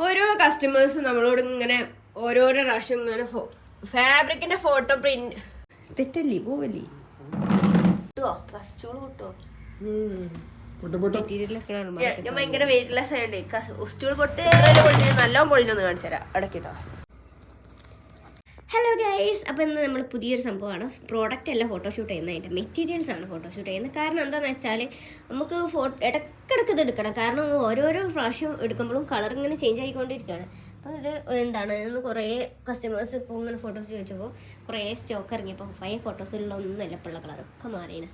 ഓരോ കസ്റ്റമേഴ്സും നമ്മളോട് ഇങ്ങനെ ഓരോരോ പ്രാവശ്യം ഇങ്ങനെ ഫാബ്രിക്കിന്റെ ഫോട്ടോ പ്രിന്റ് തെറ്റല്ലേ പോവല്ലേ കിട്ടുവോ കസ്റ്റൂൾ കിട്ടുവോ ഞാൻ ഭയങ്കര വെയിറ്റ്ലെസ് ആയതുകൊണ്ട് സ്റ്റൂൾ പൊട്ട് നല്ലോണം പൊളിഞ്ഞൊന്ന് കാണിച്ചു തരാം അടക്കിട്ടോ. ഹലോ ഗൈസ്, അപ്പോൾ ഇന്ന് നമ്മൾ പുതിയൊരു സംഭവമാണ്. പ്രോഡക്റ്റ് അല്ല ഫോട്ടോഷൂട്ട് ചെയ്യുന്നത്, അതിൻ്റെ മെറ്റീരിയൽസ് ആണ് ഫോട്ടോഷൂട്ട് ചെയ്യുന്നത്. കാരണം എന്താണെന്ന് വെച്ചാൽ നമുക്ക് ഇടയ്ക്കിടയ്ക്ക് ഇത് എടുക്കണം. കാരണം ഓരോരോ പ്രാവശ്യം എടുക്കുമ്പോഴും കളർ ഇങ്ങനെ ചേഞ്ച് ആയിക്കൊണ്ടിരിക്കുകയാണ്. അപ്പോൾ ഇത് എന്താണ് ഇന്ന് കുറേ കസ്റ്റമേഴ്സ് ഇപ്പോൾ ഇങ്ങനെ ഫോട്ടോസ് ചോദിച്ചപ്പോൾ കുറേ സ്റ്റോക്ക് ഇറങ്ങിയപ്പോൾ പഴയ ഫോട്ടോസിലുള്ള ഒന്നുമല്ല ഇപ്പോൾ ഉള്ള കളറൊക്കെ മാറിയാണ്.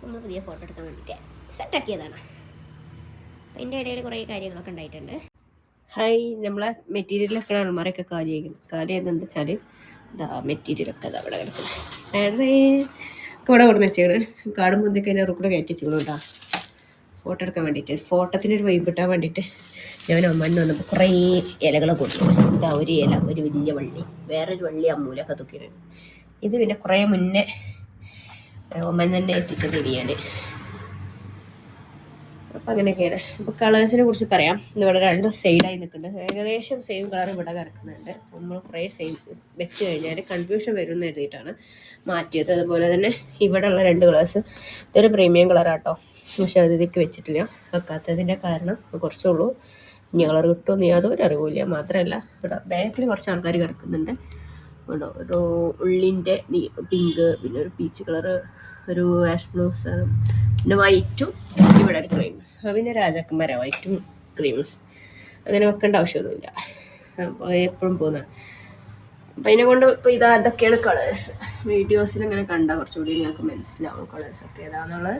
നമ്മൾ പുതിയ ഫോട്ടോ എടുക്കാൻ വേണ്ടിയിട്ട് സെറ്റാക്കിയതാണ്. അപ്പോൾ അതിൻ്റെ ഇടയിൽ കുറേ കാര്യങ്ങളൊക്കെ ഉണ്ടായിട്ടുണ്ട്. ഹായ്, നമ്മളെ മെറ്റീരിയലൊക്കെ അൽമാരൊക്കെ കാര്യം എന്താണെന്ന് വെച്ചാൽ മെറ്റീരിയലൊക്കെ അത് അവിടെ കിടക്കുന്നത് ഇവിടെ കൊടുന്ന് വെച്ചാണ്. കാടും മുന്തൊക്കെ അതിൻ്റെ കൂടെ കയറ്റി വെച്ചുകൊണ്ട് കേട്ടോ ഫോട്ടോ എടുക്കാൻ വേണ്ടിയിട്ട്. ഫോട്ടോത്തിനൊരു വൈബ് കിട്ടാൻ വേണ്ടിയിട്ട് ഞാൻ അമ്മന്ന് വന്നപ്പോൾ കുറേ ഇലകൾ കൊടുത്തു. ഇതാ ഒരു ഇല, ഒരു വലിയ വള്ളി, വേറൊരു വള്ളി അമ്മൂലൊക്കെ തൂക്കിയിട്ടുണ്ട്. ഇത് പിന്നെ കുറേ മുന്നേ ഒമ്മൻ തന്നെ എത്തിച്ചത് ഞാൻ. അപ്പം അങ്ങനെയൊക്കെയാണ്. അപ്പോൾ കളേഴ്സിനെ കുറിച്ച് പറയാം. ഇവിടെ രണ്ട് സൈഡായി നിൽക്കുന്നുണ്ട്. ഏകദേശം സെയിം കളർ ഇവിടെ കിടക്കുന്നുണ്ട്. നമ്മൾ കുറേ സെയിം വെച്ച് കഴിഞ്ഞാൽ കൺഫ്യൂഷൻ വരും എന്ന് എഴുതിയിട്ടാണ് മാറ്റിയത്. അതുപോലെ തന്നെ ഇവിടെ ഉള്ള രണ്ട് കളേഴ്സ്, ഇതൊരു പ്രീമിയം കളറാട്ടോ, പക്ഷെ അതിലേക്ക് വെച്ചിട്ടില്ല. വെക്കാത്തതിൻ്റെ കാരണം കുറച്ചുള്ളൂ. ഇനി കളർ കിട്ടുമെന്ന് യാതൊരു അറിവില്ല. മാത്രമല്ല ഇവിടെ ബാക്കിൽ കുറച്ച് ആൾക്കാർ കിടക്കുന്നുണ്ട്. കേട്ടോ, ഒരു ഉള്ളിൻ്റെ പിങ്ക്, പിന്നെ ഒരു പീച്ച് കളറ്, ഒരു ആഷ് ബ്ലൂ, പിന്നെ വൈറ്റും, ഇവിടെ ഒരു ക്രീം, പിന്നെ രാജാക്കന്മാരാണ് വൈറ്റും ക്രീമും. അങ്ങനെ വെക്കേണ്ട ആവശ്യമൊന്നുമില്ല. അപ്പോൾ എപ്പോഴും പോകുന്ന അപ്പം അതിനെ കൊണ്ട് ഇപ്പോൾ അതൊക്കെയാണ് കളേഴ്സ്. വീഡിയോസിൽ ഇങ്ങനെ കണ്ടാൽ കുറച്ചുകൂടി നിങ്ങൾക്ക് മനസ്സിലാവും കളേഴ്സൊക്കെ ഏതാണെന്നുള്ളത്.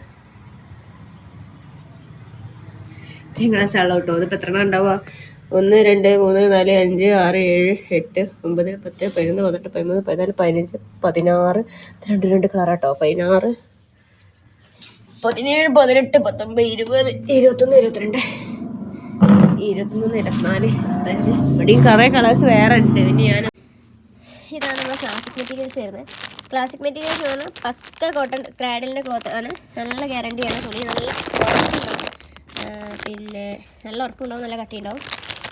കളേഴ്സ് ആണല്ലോ കേട്ടോ. അതിപ്പോൾ എത്ര ഉണ്ടാവുക? 1 2 3 4 5 6 7 8 9 10 11 12 13 14 15 16 2 കളറാട്ടോ. 16 17 18 19 20 21 22 23 24 25 ഇവിടെയും കുറേ കളേഴ്സ് വേറെ ഉണ്ട്. പിന്നെ ഞാൻ ഇതാണ് നമ്മുടെ ക്ലാസിക് മെറ്റീരിയൽസ് വരുന്നത്. ക്ലാസിക് മെറ്റീരിയൽസ് ആണ് പക്ക കോട്ടൺ ക്രാഡിലിൻ്റെ ക്ലോത്ത് ആണ്. നല്ല ഗ്യാരണ്ടിയാണ്. തുണി നല്ല പിന്നെ നല്ല ഉറപ്പുണ്ടാവും, നല്ല കട്ടി ഉണ്ടാവും.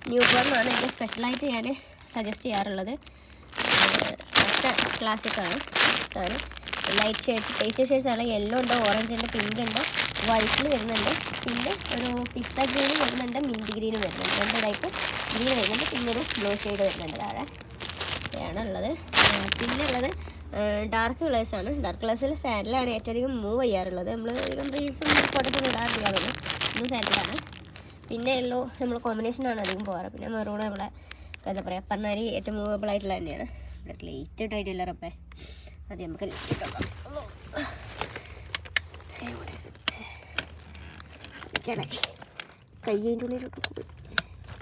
ന്യൂ ബോർണാണ് ഇത് സ്പെഷ്യലായിട്ട് ഞാൻ സജസ്റ്റ് ചെയ്യാറുള്ളത്. ക്ലാസിക്കാണ് സാധനം. ലൈറ്റ് ഷെയ്ഡ്സ്, പേസ്റ്റൽ ഷെയ്ഡ്സ് ആണ്. യെല്ലോ ഉണ്ട്, ഓറഞ്ച് ഉണ്ട്, പിങ്ക് ഉണ്ട്, വൈറ്റിൽ വരുന്നുണ്ട്, പിന്നെ ഒരു പിസ്ത ഗ്രീനും വരുന്നുണ്ട്, മിൻറ്റ് ഗ്രീനും വരുന്നുണ്ട്. രണ്ട് ടൈപ്പ് ഗ്രീൻ വരുന്നുണ്ട്, പിന്നെ ഒരു ബ്ലൂ ഷെയ്ഡ് വരുന്നുണ്ട് താഴെ. ഇതാണ് ഉള്ളത്. പിന്നെ ഉള്ളത് ഡാർക്ക് കളേഴ്സാണ്. ഡാർക്ക് കളേഴ്സിൽ സാൻഡിലാണ് ഏറ്റവും അധികം മൂവ് ചെയ്യാറുള്ളത്. നമ്മൾ അധികം റീൽസും ഫോട്ടോസൊന്നും ഇടാറില്ല, അതൊന്നും ഇതും സാൻഡിലാണ്. പിന്നെ യെല്ലോ നമ്മൾ കോമ്പിനേഷനാണ് അധികം പോകാറ്. പിന്നെ മെറൂൺ നമ്മളെ എന്താ പറയുക പറഞ്ഞാൽ ഏറ്റവും മൂവബിൾ ആയിട്ടുള്ള തന്നെയാണ്. ഇവിടെ ലേറ്റ് ഇട്ടായിട്ടില്ല റബ്ബേ. അത് നമുക്ക് ലേറ്റ് ഇട്ടോക്കാം. ഇവിടെ സ്വിച്ച് കത്തിക്കണേ. കയ്യതിൻ്റെ ഉള്ളിലോട്ട് കൂടി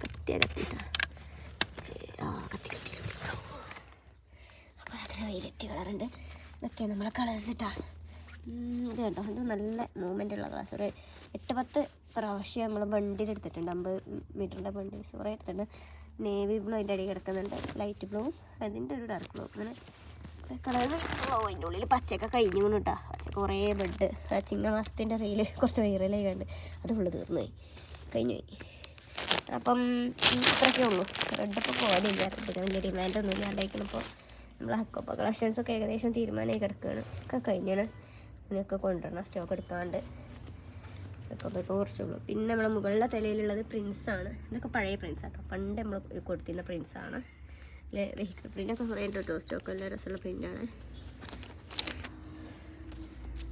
കത്തിട്ടാ കത്തി അപ്പോൾ അങ്ങനെ വൈലറ്റ് കളറുണ്ട്. ഇതൊക്കെയാണ് നമ്മളെ കളേഴ്സ് ഇട്ടാ. ഇത് കണ്ടോ, ഇത് നല്ല മൂവ്മെൻ്റ് ഉള്ള കളേഴ്സ്. ഒരു 8-10 പ്രാവശ്യം നമ്മൾ ബണ്ടിലെടുത്തിട്ടുണ്ട്. 50 മീറ്ററിൻ്റെ ബണ്ടിൽസ് കുറേ എടുത്തിട്ടുണ്ട്. നേവി ബ്ലൂ അതിൻ്റെ അടിയിൽ കിടക്കുന്നുണ്ട്, ലൈറ്റ് ബ്ലൂവും അതിൻ്റെ ഒരു ഡാർക്ക് ബ്ലൂ, അങ്ങനെ കുറേ കളേഴ്സ്. അതിൻ്റെ ഉള്ളിൽ പച്ചയൊക്കെ കഴിഞ്ഞു കൊണ്ടിട്ടാ. പച്ച കുറേ ബെഡ് ചിങ്ങമാസത്തിൻ്റെ റീല് കുറച്ച് വൈറലായി കണ്ട് അത് ഫുള്ള് തീർന്നുപോയി, കഴിഞ്ഞുപോയി. അപ്പം ഇത്രയൊക്കെ ഉള്ളൂ. റെഡ് ഇപ്പോൾ പോകാനില്ല, റെഡിന് വലിയ ഡിമാൻഡൊന്നും ഇല്ലാണ്ടായിരിക്കണപ്പോൾ നമ്മൾ ഹക്കോപ്പ കളക്ഷൻസൊക്കെ ഏകദേശം തീരുമാനമായി കിടക്കുകയാണ്. ഒക്കെ കഴിഞ്ഞാണ്. ഇതിനൊക്കെ കൊണ്ടുവരണം, സ്റ്റോക്ക് എടുക്കാണ്ട് ഒക്കെ കുറച്ചുള്ളൂ. പിന്നെ നമ്മളെ മുകളിലെ തലയിലുള്ളത് പ്രിൻസാണ്. ഇതൊക്കെ പഴയ പ്രിൻസാണ് കേട്ടോ, പണ്ട് നമ്മൾ കൊടുത്തിരുന്ന പ്രിൻസാണ്. അല്ലെ വെഹിക്കിൾ പ്രിൻ്റൊക്കെ കുറേ ഉണ്ട് കേട്ടോ, സ്റ്റോക്കെല്ലാം രസമുള്ള പ്രിൻ്റാണ്.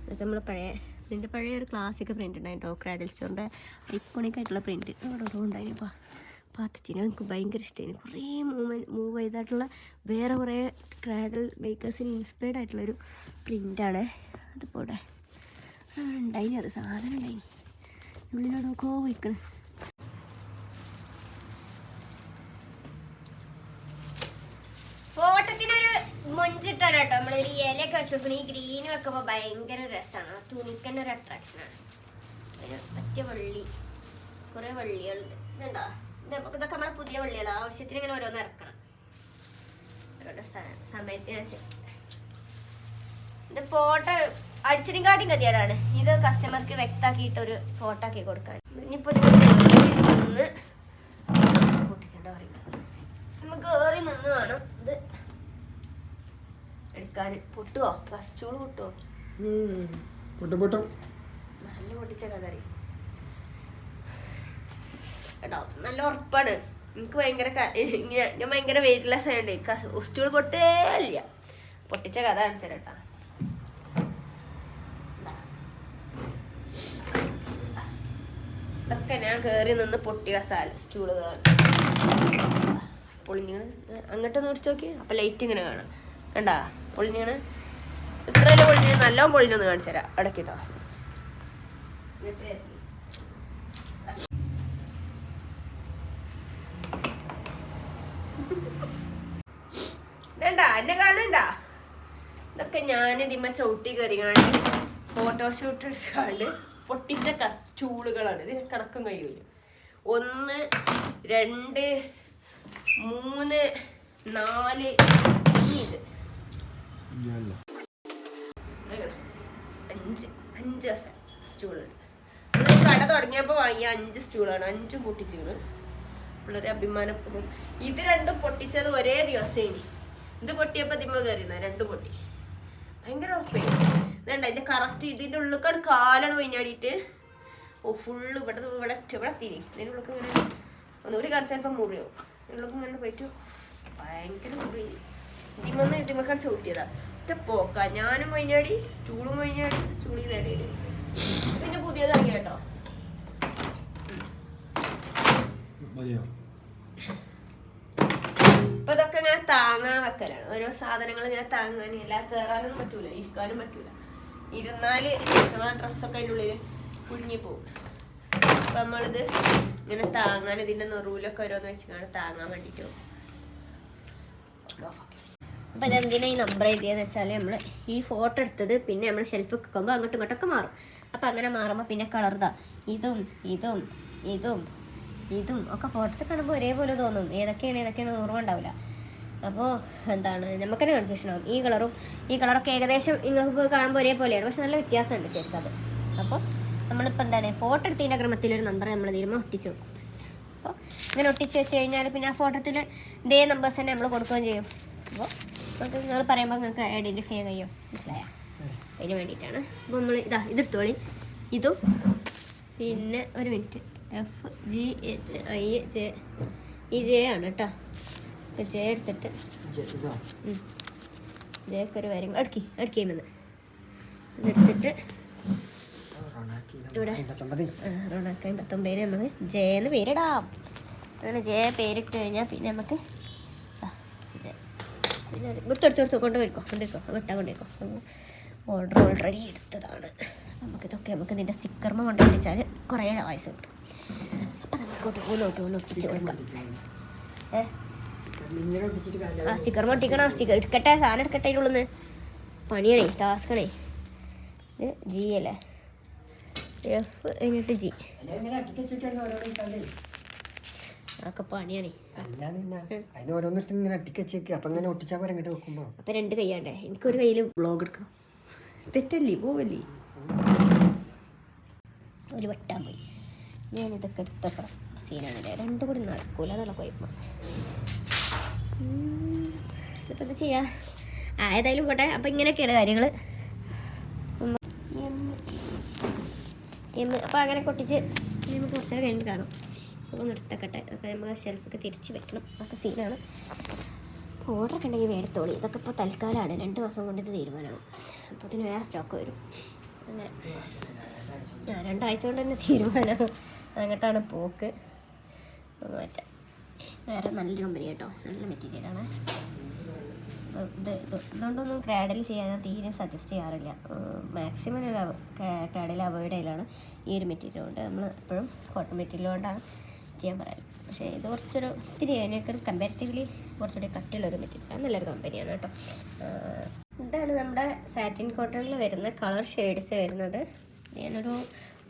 ഇതൊക്കെ നമ്മൾ പഴയ ഒരു ക്ലാസിക് പ്രിൻ്റ് ഉണ്ടായി കേട്ടോ, ക്രാഡിൽ സ്റ്റോറിൻ്റെ ഐക്കോണിക് ആയിട്ടുള്ള പ്രിൻറ്റ് അവിടെ ഓരോ ഉണ്ടായിരുന്നു. പാത്തിച്ചിന് എനിക്ക് ഭയങ്കര ഇഷ്ടമായി. കുറേ മൂവ് ചെയ്തിട്ടുള്ള വേറെ കുറേ ക്രാഡൽ മേക്കേഴ്സിന് ഇൻസ്പയർഡ് ആയിട്ടുള്ളൊരു പ്രിൻ്റാണ്. അതിപ്പോൾ ഇവിടെ ഉണ്ടായിന്, അത് സാധനം ഉണ്ടായിന് ഉള്ളിലോടൊക്കെ വയ്ക്കണം. ഫോട്ടത്തിനൊരു മൊഞ്ചിട്ടാണ് കേട്ടോ നമ്മളൊരു ഇലയൊക്കെ വെച്ചോക്കണം. ഈ ഗ്രീനും വെക്കുമ്പോൾ ഭയങ്കര രസമാണ്. തുണിക്കന്നെ ഒരു അട്രാക്ഷനാണ്. അതിന് പറ്റിയ വള്ളി, കുറേ വള്ളികളുണ്ട്. ഇതുണ്ടോ, ഇതൊക്കെ നമ്മളെ പുതിയ വള്ളികളാണ്. ആവശ്യത്തിന് ഇങ്ങനെ ഓരോന്ന് ഇറക്കണം ഓരോ സമയത്തിനനുസരിച്ച്. ഇത് ഫോട്ടോ അടിച്ചിനെക്കാട്ടും ഗതിയാണ്. ഇത് കസ്റ്റമർക്ക് വ്യക്തമാക്കിയിട്ട് ഒരു ഫോട്ടോ ആക്കി കൊടുക്കാൻ. ഇനിയിപ്പോൾ ഒന്ന് പൊട്ടിച്ചിട്ടുണ്ടോ പറയും. എടുക്കാൻ. പൊട്ടുവോ? സ്റ്റൂള് പൊട്ടുവോ? നല്ല പൊട്ടിച്ച കഥ അറിയും കേട്ടോ. നല്ല ഉറപ്പാണ്. എനിക്ക് ഭയങ്കര ഞാൻ ഭയങ്കര വെയിറ്റ്ലെസ് ആയതുകൊണ്ട് സ്റ്റൂൾ പൊട്ടേല്ല. പൊട്ടിച്ച കഥ കാണിച്ചു കേട്ടാ. ഇതൊക്കെ ഞാൻ കയറി നിന്ന് പൊട്ടിയ സ്റ്റൂളുകളാണ്. പൊളിഞ്ഞിങ്ങനെ അങ്ങോട്ടൊന്ന് പിടിച്ച് നോക്കി. അപ്പം ലൈറ്റ് ഇങ്ങനെ കാണാം. കണ്ടാ പൊളിഞ്ഞിങ്ങനെ ഇത്രയല്ലേ പൊളിഞ്ഞ്. നല്ലോണം പൊളിഞ്ഞൊന്ന് കാണിച്ചു തരാം. അടക്കിട്ടോ. ഇതണ്ടാ എന്നെ കാണണ്ട. ഇതൊക്കെ ഞാൻ ഇതിമ്മ ചവിട്ടി കയറി കാണി ഫോട്ടോഷൂട്ട് എടുക്കാണ്ട് പൊട്ടിച്ച സ്റ്റൂളുകളാണ്. ഇതിന് കണക്കും കഴിയൂല. 1 2 3 4 ഇത് 5 സ്റ്റൂളുണ്ട്. കട തുടങ്ങിയപ്പോൾ വാങ്ങിയ 5 സ്റ്റൂളാണ്. 5 പൊട്ടിച്ചാണ്. വളരെ അഭിമാനപൂർവ്വം. ഇത് 2 പൊട്ടിച്ചത് ഒരേ ദിവസേനി. ഇത് പൊട്ടിയപ്പോൾ ഇതിമ്മ കയറിയുന്ന 2 പൊട്ടി. ഭയങ്കര ഉറപ്പേ. ഇതണ്ട അതിന്റെ കറക്റ്റ് ഇതിന്റെ ഉള്ളിൽ കാലാണ് കൊഞ്ഞാടിയിട്ട് ഫുള്ള് ഇവിടെ എത്തിനി. ഇതിൻ്റെ ഉള്ളിൽ ഇങ്ങനെ ഒന്നുകൂടി കാണിച്ചാൽ ഇപ്പം മുറിയാവും. ഇതിനുള്ളിൽ ഇങ്ങനെ പോയിട്ട് ഭയങ്കര മുറി. ഇതിമക്കാണ് ചവിട്ടിയതാ. ഒറ്റ പോക്ക. ഞാനും കൊഞ്ഞാടി, സ്റ്റൂളും കൊഞ്ഞാടി, സ്റ്റൂളിൽ നിലയിൽ. ഇതിന്റെ പുതിയതാക്കി കേട്ടോ. ഇപ്പൊ ഇതൊക്കെ ഇങ്ങനെ താങ്ങാൻ വെക്കലാണ്. ഓരോ സാധനങ്ങൾ ഇങ്ങനെ താങ്ങാൻ. എല്ലാം കയറാനൊന്നും പറ്റൂല, ഇരിക്കാനും പറ്റൂല. ഇരുന്നാല് നമ്മളെ ഡ്രസ്സൊക്കെ അതിൻ്റെ ഉള്ളിൽ കുഞ്ഞിപ്പോവും. അപ്പൊ നമ്മളിത് ഇങ്ങനെ താങ്ങാൻ ഇതിന്റെ നെറൂലൊക്കെ ഓരോന്ന് വെച്ചാണ് താങ്ങാൻ വേണ്ടിട്ട്. അപ്പൊ ഇതെന്തിനാ ഈ നമ്പർ എഴുതിയെന്ന് വെച്ചാൽ നമ്മൾ ഈ ഫോട്ടോ എടുത്തത് പിന്നെ നമ്മൾ ഷെൽഫ് വെക്കുമ്പോൾ അങ്ങോട്ടും ഇങ്ങോട്ടൊക്കെ മാറും. അപ്പൊ അങ്ങനെ മാറുമ്പോൾ പിന്നെ കളർതാ ഇതും ഇതും ഇതും ഇതും ഒക്കെ ഫോട്ടോത്തിൽ കാണുമ്പോൾ ഒരേപോലെ തോന്നും. ഏതൊക്കെയാണ് ഓർമ്മ ഉണ്ടാവില്ല. അപ്പോൾ എന്താണ് നമുക്കെന്നെ കൺഫ്യൂഷൻ ആവും. ഈ കളറൊക്കെ ഏകദേശം നിങ്ങൾക്ക് കാണുമ്പോൾ ഒരേപോലെയാണ്, പക്ഷെ നല്ല വ്യത്യാസമുണ്ട് ശരിക്കും അത്. അപ്പോൾ നമ്മളിപ്പോൾ എന്താണ് ഫോട്ടോ എടുത്തതിൻ്റെ ക്രമത്തിലൊരു നമ്പർ നമ്മൾ തീരുമ്പോൾ ഒട്ടിച്ച് വെക്കും. അപ്പോൾ ഇങ്ങനെ ഒട്ടിച്ച് വെച്ച് കഴിഞ്ഞാൽ പിന്നെ ആ ഫോട്ടോത്തിൽ ഇതേ നമ്പേഴ്സ് തന്നെ നമ്മൾ കൊടുക്കുകയും ചെയ്യും. അപ്പോൾ നമുക്ക് നിങ്ങൾ പറയുമ്പോൾ നിങ്ങൾക്ക് ഐഡൻറ്റിഫൈ ചെയ്യാൻ കഴിയും. മനസ്സിലായോ? അതിന് വേണ്ടിയിട്ടാണ്. അപ്പോൾ നമ്മൾ ഇതെടുത്തോളി. ഇതും പിന്നെ ഒരു മിനിറ്റ് FGHIJ ഈ ജെ ആണ് കേട്ടോ. ജെ എടുത്തിട്ട് ജെക്ക് ഒരു കാര്യം അടുക്കിമെന്ന് ഇതെടുത്തിട്ട് ഇവിടെ റോണാക്ക 89 നമ്മൾ ജെ എന്ന് പേരിടാം. അങ്ങനെ ജെ പേരിട്ട് കഴിഞ്ഞാൽ പിന്നെ നമുക്ക് പിന്നെ എടുത്തെടുത്ത് കൊണ്ടുപോയിക്കോ കൊണ്ടുപോയിക്കോ. ഓർഡർ ഓൾറെഡി എടുത്തതാണ്. നമുക്കിതൊക്കെ ഇതിൻ്റെ സ്റ്റിക്കർമ കൊണ്ടുപോയിച്ചാൽ കുറേ ആവശ്യം കിട്ടും. അപ്പം നമുക്ക് ഒട്ടിച്ച് കൊടുക്കാം. ആ സ്റ്റിക്കർമ ഒട്ടിക്കണം. സ്റ്റിക്കർ എടുക്കട്ടെ, സാധനം എടുക്കട്ടെ. അതിനുള്ളിൽ പണിയാണേ, ടാസ്കണേ. ഇത് ജി അല്ലേ, F കഴിഞ്ഞിട്ട് G. അതൊക്കെ പണിയാണേ. അപ്പം 2 കൈയാണ്ടേ. എനിക്കൊരു കയ്യിൽ വ്ളോഗ് എടുക്കണം. തെറ്റല്ലേ, പോവല്ലേ. ഒരു വെട്ടാൻ പോയി. ഞാനിതൊക്കെ എടുത്തക്കണം. സീനാണല്ലേ, 2 കൂടി നടക്കൂല. അതാണ് കുഴപ്പം. ഇപ്പം എന്താ ചെയ്യുക? ഏതായാലും പോട്ടെ. അപ്പം ഇങ്ങനെയൊക്കെയാണ് കാര്യങ്ങൾ. അപ്പോൾ അങ്ങനെ കൊട്ടിച്ച് നമുക്ക് കുറച്ച് നേരം കഴിഞ്ഞിട്ട് കാണാം. ഒന്ന് എടുത്തക്കട്ടെ. അതൊക്കെ നമ്മൾ ഷെൽഫൊക്കെ തിരിച്ച് വെക്കണം. അതൊക്കെ സീനാണ്. ഓർഡറൊക്കെ ഉണ്ടെങ്കിൽ വേടത്തോളി. ഇതൊക്കെ ഇപ്പോൾ തൽക്കാലമാണ്. 2 മാസം കൊണ്ട് ഇത് തീരുമാനമാകും. അപ്പോൾ ഇതിന് വേറെ സ്റ്റോക്ക് വരും. അങ്ങനെ 2 ആഴ്ച കൊണ്ട് തന്നെ തീരുമാനമാകും. അങ്ങോട്ടാണ് പോക്ക്. മാറ്റാം. വേറെ നല്ലൊരു കമ്പനി കേട്ടോ. നല്ല മെറ്റീരിയലാണ്. ഇതുകൊണ്ടൊന്നും ക്രാഡിൽ ചെയ്യാൻ ഞാൻ തീരെ സജസ്റ്റ് ചെയ്യാറില്ല. മാക്സിമം ക്രാഡിൽ അവോയ്ഡ് ചെയ്യലാണ് ഈ ഒരു മെറ്റീരിയൽ കൊണ്ട്. നമ്മൾ എപ്പോഴും കോട്ടൺ മെറ്റീരിയൽ കൊണ്ടാണ് ചെയ്യാൻ പറയാറ്. പക്ഷേ ഇത് കുറച്ചൊരു ഇത്തിരി അതിനൊക്കെ കമ്പാരിറ്റീവ്ലി കുറച്ചുകൂടി കട്ടിയുള്ളൊരു മെറ്റീരിയലാണ്. നല്ലൊരു കമ്പനിയാണ് കേട്ടോ. ഇതാണ് നമ്മുടെ സാറ്റിൻ കോട്ടണിൽ വരുന്ന കളർ ഷെയ്ഡ്സ് വരുന്നത്. ഞാനൊരു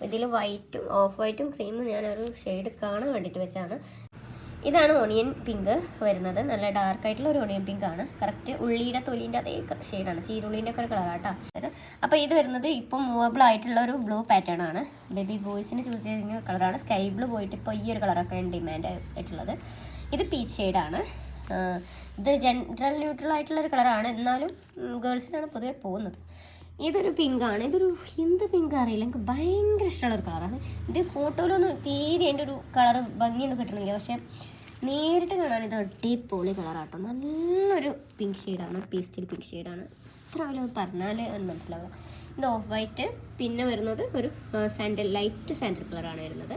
ഇതിൽ വൈറ്റും ഓഫ് വൈറ്റും ക്രീമും ഞാനൊരു ഷെയ്ഡ് കാണാൻ വേണ്ടിയിട്ട് വെച്ചാണ്. ഇതാണ് ഓണിയൻ പിങ്ക് വരുന്നത്. നല്ല ഡാർക്കായിട്ടുള്ള ഒരു ഓണിയൻ പിങ്ക് ആണ്. കറക്റ്റ് ഉള്ളിയുടെ തൊലിൻ്റെ അതേ ഷെയ്ഡാണ്. ചീരുള്ളിൻ്റെ ഒക്കെ ഒരു കളറാട്ടോ. അപ്പോൾ ഇത് വരുന്നത് ഇപ്പം മൂവബിൾ ആയിട്ടുള്ള ഒരു ബ്ലൂ പാറ്റേൺ ആണ്. ബേബി ബോയ്സിന് ചൂസ് ചെയ്ത കളറാണ്. സ്കൈ ബ്ലൂ പോയിട്ട് ഇപ്പോൾ ഈ ഒരു കളറൊക്കെ ഡിമാൻഡ് ആയിട്ടുള്ളത്. ഇത് പീച്ച് ഷെയ്ഡാണ്. ഇത് ജനറൽ ന്യൂട്രൽ ആയിട്ടുള്ളൊരു കളറാണ്, എന്നാലും ഗേൾസിനാണ് പൊതുവെ പോകുന്നത്. ഇതൊരു പിങ്കാണ്. ഇതൊരു എന്ത് പിങ്ക് അറിയില്ല, എനിക്ക് ഭയങ്കര ഇഷ്ടമുള്ളൊരു കളറാണ്. ഇത് ഫോട്ടോയിലൊന്നും തീരെ അതിൻ്റെ ഒരു കളർ ഭംഗിയൊന്നും കിട്ടണില്ല, പക്ഷേ നേരിട്ട് കാണാൻ ഇത് അടിപൊളി കളറാട്ടോ. നല്ലൊരു പിങ്ക് ഷെയ്ഡാണ്, പേസ്റ്റൽ പിങ്ക് ഷെയ്ഡാണ്. എത്ര ആളുകൾ പറഞ്ഞാൽ മനസ്സിലാവില്ല. ഇത് ഓഫ് വൈറ്റ്, പിന്നെ വരുന്നത് ഒരു സാൻഡൽ, ലൈറ്റ് സാൻഡൽ കളറാണ് വരുന്നത്.